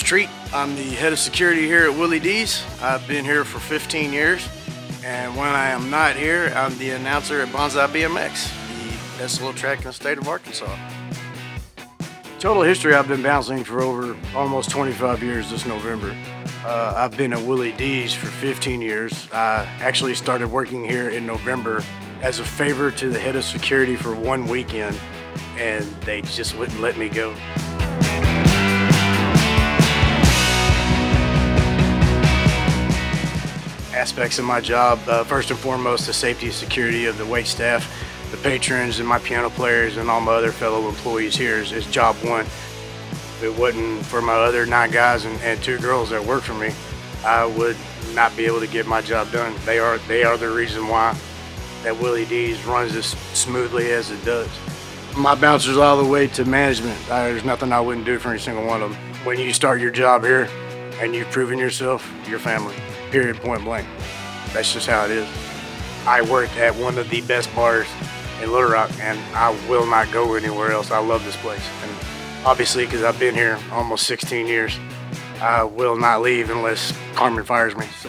Treat. I'm the head of security here at Willy D's. I've been here for 15 years, and when I am not here, I'm the announcer at Bonsai BMX, the best little track in the state of Arkansas. Total history, I've been bouncing for over almost 25 years this November. I've been at Willy D's for 15 years. I actually started working here in November as a favor to the head of security for one weekend, and they just wouldn't let me go. Aspects of my job, first and foremost, the safety and security of the wait staff, the patrons, and my piano players, and all my other fellow employees here is job one. If it wasn't for my other 9 guys and 2 girls that work for me, I would not be able to get my job done. They are the reason why that Willy D's runs as smoothly as it does. My bouncers all the way to management. There's nothing I wouldn't do for any single one of them. When you start your job here and you've proven yourself, your family. Period, point blank. That's just how it is. I worked at one of the best bars in Little Rock, and I will not go anywhere else. I love this place. And obviously, because I've been here almost 16 years, I will not leave unless Carmen fires me. So.